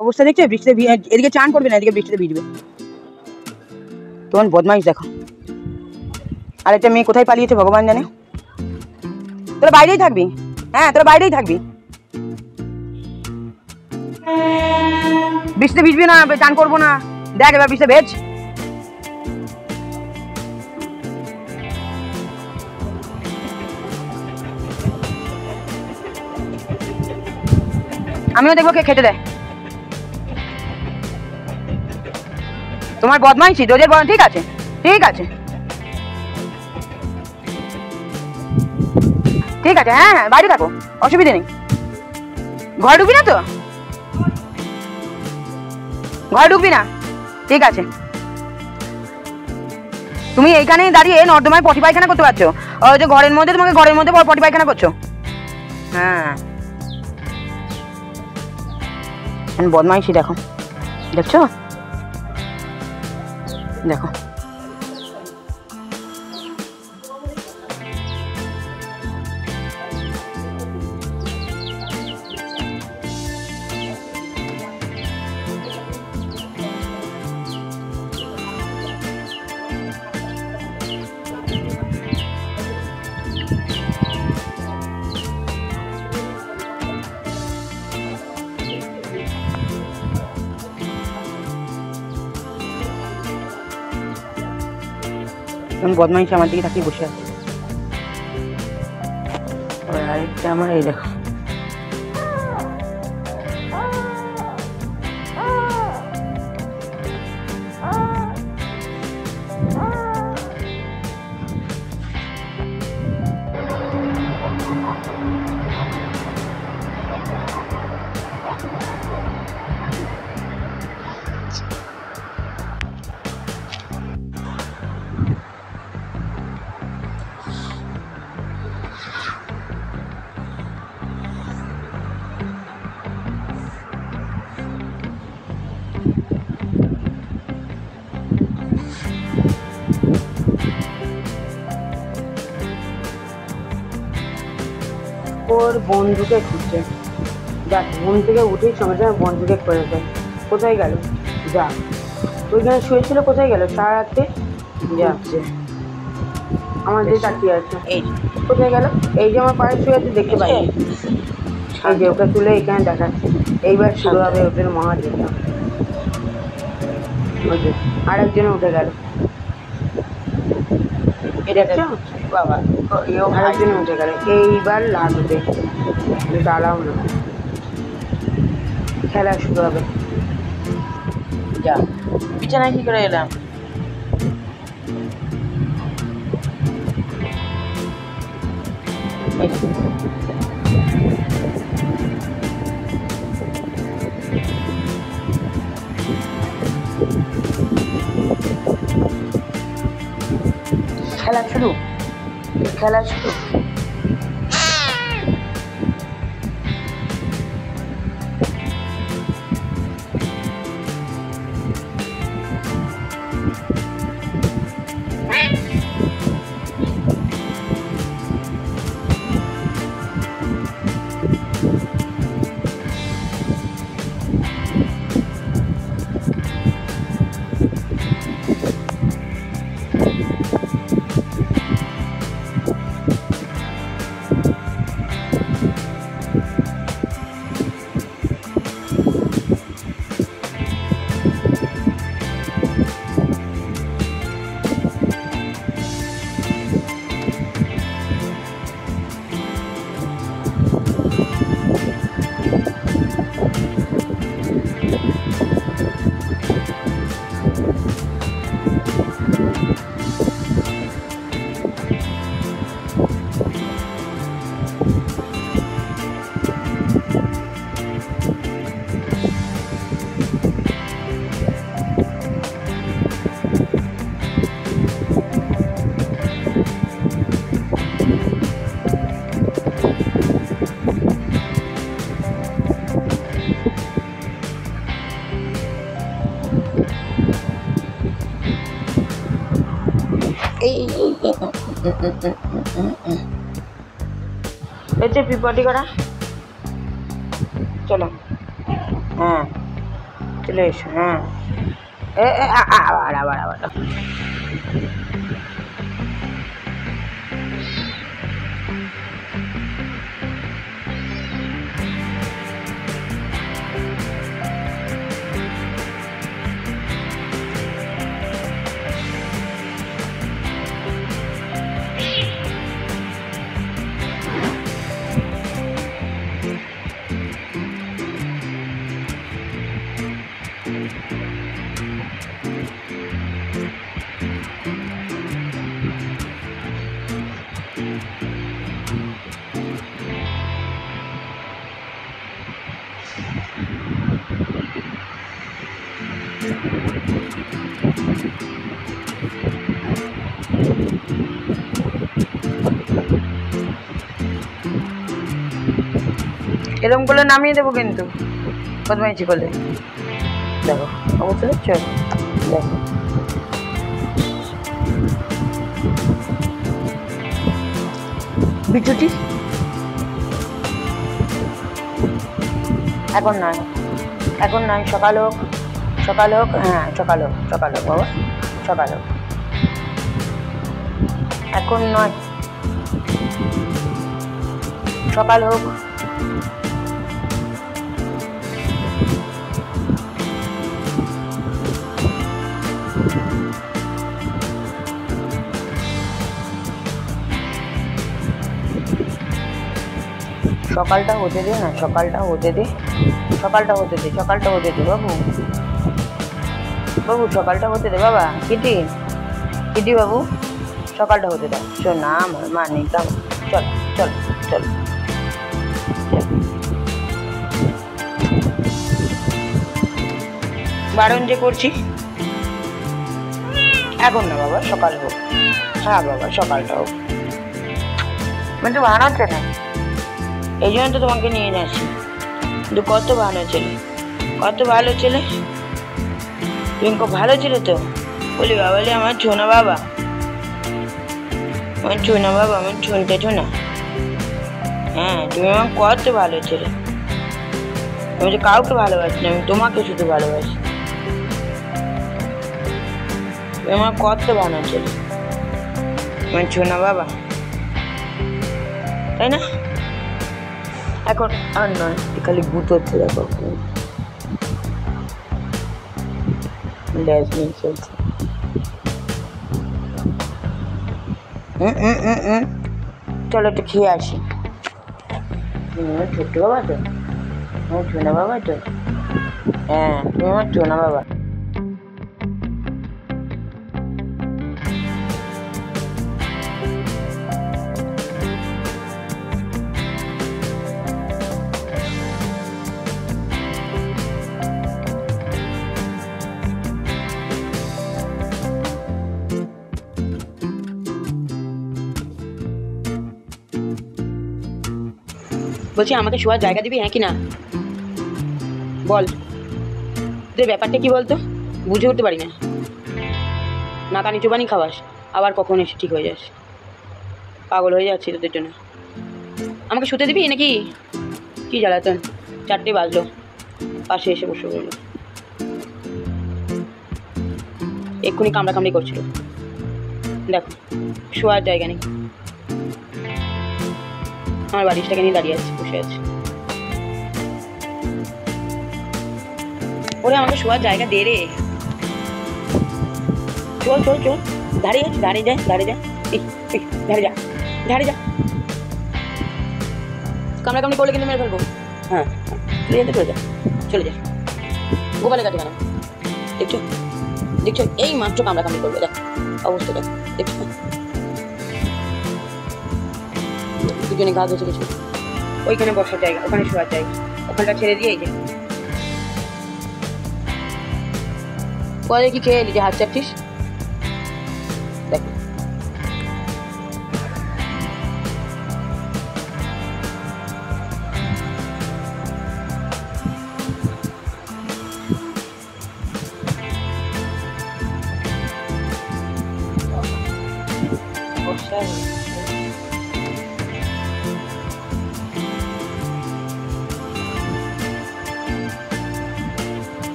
অবস্থা দেখছো, বৃষ্টিতে এদিকে চান করবে না, এদিকে বৃষ্টিতে ভিজবে। তোমার বদমাইশ দেখো। আর একটা মেয়ে কোথায় পালিয়েছে ভগবান জানে। তোরা বাইরেই থাকবি, হ্যাঁ তোরা বাইরেই থাকবি, বৃষ্টিতে ভিজবি না, চান করবো না। দেখ এবার বৃষ্টিতে ভেজ। আমিও দেখবো কে খেতে দেয়। তোমার বদমাইশি রোজের বদ। ঠিক আছে ঠিক আছে ঠিক আছে, হ্যাঁ হ্যাঁ বাইরে থাকো, অসুবিধা নেই। ঘরে ঢুকবি না তো, ঘরে ঢুকবি না, ঠিক আছে। তুমি এইখানে দাঁড়িয়ে নর্দমায় পটি পায়খানা করতে পারছো, ওই যে ঘরের মধ্যে, তোমাকে ঘরের মধ্যে পটি পায়খানা করছো। হ্যাঁ বদমাইশি দেখো, দেখছো দেখো। বদমাইশি আমার দিকে তাকিয়ে বসে আছে। আরেকটা আমার এই দেখো, ওর বন্ধুকে খুঁজছে। দেখ ঘুম থেকে উঠেই সঙ্গে সঙ্গে বন্ধুকে করেছে। কোথায় গেল? যা ওইখানে শুয়েছিল, কোথায় গেল সারা রাত্রে? যাচ্ছে আমাদের তাকিয়ে আছে। এই কোথায় গেল? এই যে আমার পায়ে শুয়ে আছে, দেখতে পাইনি। এই যে ওকে তুলে এখানে দেখাচ্ছে। এইবার শুরু হবে ওদের মহাযজ্ঞ। ওই যে আরেকজনে উঠে গেল, বাবা আরেকজনে উঠে গেল। এইবার লাগবে, দাঁড়াও না, খেলা শুরু হবে। যা বিছানায় কি করে এলাম? খেলা শুরু, খেলা শুরু। পিপটি করা, চলো। হ্যাঁ চলে এসো। হ্যাঁ আবার আবার আবার এরকম করলে নামিয়ে দেবো কিন্তু বদমাইশি করলে। দেখো অবশ্যই চল দেখো বিচুটি এখন নয়, এখন নয়, সকাল হোক, সকাল হোক, হ্যাঁ সকাল হোক, সকাল হোক বাবা, সকাল হোক, এখন নয়, সকাল হোক। সকালটা হতে দে না, সকালটা হতে দে, সকালটা হতে দে, সকালটা হতে দে বাবু, বাবু সকালটা হতে দে বাবা। কিটি কিটি বাবু সকালটা হতে দাও। শোন না আমার মা নেই, চল চল চল চল, বারণ যে করছি। এখন না বাবা, সকাল হোক। হ্যাঁ বাবা সকালটা হোক, মানে বানাচ্ছে না, এই জন্য তো তোমাকে নিয়ে যাচ্ছি। কিন্তু কত ভালো ছেলে, কত ভালো ছেলে, তুমি খুব ভালো ছেলে তো। বলি বাবালি আমার ছোনা বাবা, আমার ছোনা বাবা, আমার ছোনটা ছোনা। হ্যাঁ তুমি আমার কত ভালো ছেলে, আমি তো কাউকে ভালোবাসি না, আমি তোমাকে শুধু ভালোবাসি। তুমি আমার কত ভালো ছেলে, আমার ছোনা বাবা, তাই না? এখন আর নয়, খালি গুঁতো হচ্ছে দেখো, চলছে। চলো একটু খেয়ে আসি। ছোট্ট বাবা তো, আমার ছোনা বাবা তো। হ্যাঁ তুমি আমার ছোনা বাবা। বলছি আমাকে শোয়ার জায়গা দিবি, হ্যাঁ কি না বল। তোর ব্যাপারটা কি বলতো, বুঝে উঠতে পারি না, নাকানি চোবানি খাওয়াস, আবার কখন এসে ঠিক হয়ে যাস, পাগল হয়ে যাচ্ছি তোদের জন্য। আমাকে শুতে দিবি নাকি? কি জ্বালাতন, 4টে বাজলো, পাশে এসে বসে পড়লো, এক্ষুনি কামড়াকামড়ি করছিল। দেখো শোয়ার জায়গা নেই, আমার বালিশটাকে নিয়ে দাঁড়িয়ে আছে, বসে আছে। ওরে আমাকে শোয়ার জায়গা দে রে, চল চল চল, দাঁড়িয়ে আছে, দাঁড়িয়ে যায়, দাঁড়িয়ে যা, দাঁড়িয়ে যা, দাঁড়িয়ে যা, কামড়াকামড়ি করলে কিন্তু মেরে ফেলবো। হ্যাঁ চলে যেতে, চলে যা, চলে যা, গোপালের কাছে কেন দেখছো, দেখছো এই মাত্র কামড়াকামড়ি করবে, দেখ অবস্থা, দেখ দেখছো, দুজনে গা ধসে গেছে। ওইখানে বসার জায়গা, ওখানে শোয়ার জায়গা, ওখানটা ছেড়ে দিয়ে এই যে পরে কি খেয়ে এলি যে হাত চাচ্ছিস, দেখ বসা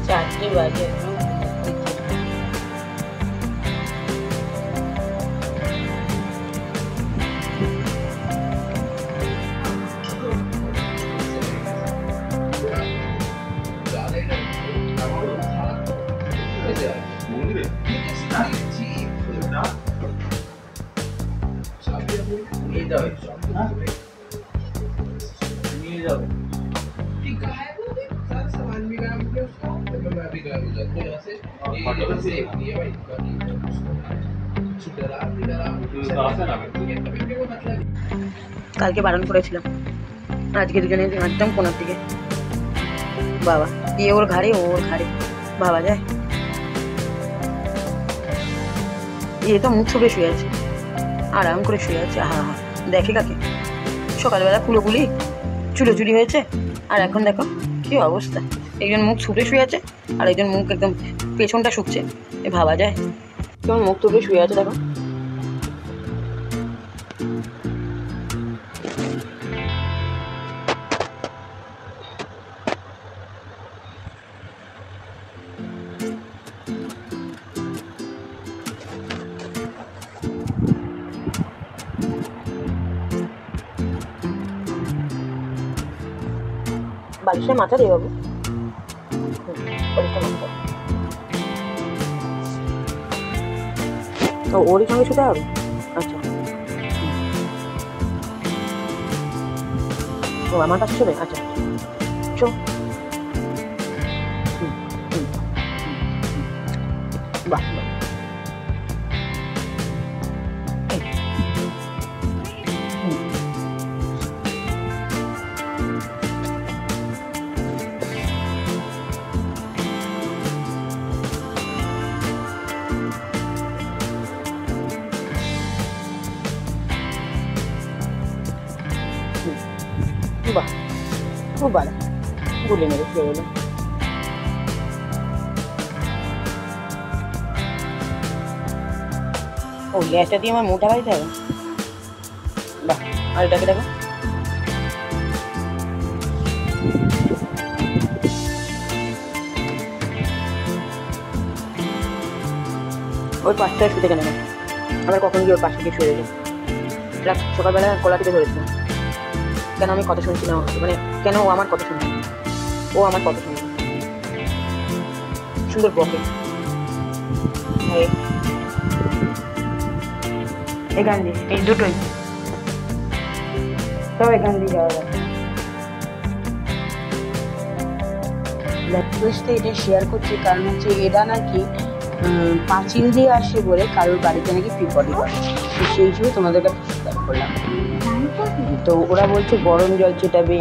4টে বাজে কালকে বারণ করেছিলাম, আজকে দুজনে একদম কোনার দিকে। বাবা ওর ঘাড়ে বাবা যায়, তো মুখ ছুপে শুয়ে আছে, আরাম করে শুয়ে আছে। হা হা দেখে কাকে, সকালবেলা কুলোকুলি চুরি হয়েছে, আর এখন দেখো কি অবস্থা। একজন মুখ ছুটে শুয়ে আছে, আর একজন মুখ একদম পেছনটা শুকছে। ভাবা যায়, কেমন মুখ ছুটে শুয়ে আছে দেখো। বালিশের মাথা দিয়ে বাবু, তো ওরই সঙ্গে শুতে হবে। আচ্ছা, ও আমার কাছে শুবে। আচ্ছা চো, বাহ বাহ, বাহ খুব ভালো, গুলি মেরে শুয়ে গেল। ও ল্যাচটা দিয়ে আমার মোটা বাড়িতে হবে। বাহ, আর এটাকে দেখো, ওই পাশটায় শুতে কেন, আবার কখন গিয়ে ওর পাশে গিয়ে শুয়ে গেল। রাত সকালবেলা গলা থেকে ধরেছিলাম, কেন আমি কথা শুনছি না, মানে কেন ও আমার কথা শুনছি, ও আমার কথা শুনছে। সুন্দর বকে এখান দিয়ে, এই দুটোই সব এখান দিয়ে যাওয়া যাবে। রিকোয়েস্টে এটা শেয়ার করছি, কারণ হচ্ছে এরা নাকি পাঁচিল দিয়ে আসে বলে কারোর বাড়িতে নাকি বিপদই করে, তো সেই হিসেবে তোমাদের কাছে শেয়ার করলাম। তো ওরা বলছে গরম জল চেটাবে,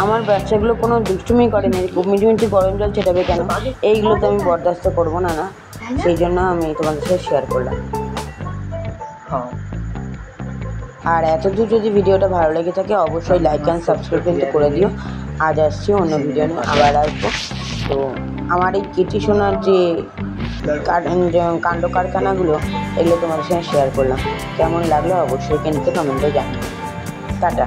আমার বাচ্চাগুলো কোনো দুষ্টুমি করে না, মিটিমিটি গরম জল চেটাবে কেন, এইগুলো তো আমি বরদাস্ত করবো না, সেই জন্য আমি তোমাদের সাথে শেয়ার করলাম। আর এতদূর যদি ভিডিওটা ভালো লেগে থাকে অবশ্যই লাইক অ্যান্ড সাবস্ক্রাইব কিন্তু করে দিও। আজ আসছি অন্য ভিডিও নিয়ে, আবার আসবো। তো আমার এই কেটি সোনার যে কাণ্ড কারখানাগুলো, এগুলো তোমাদের সঙ্গে শেয়ার করলাম। কেমন লাগলো অবশ্যই কিন্তু কমেন্টে জানিও। টাটা।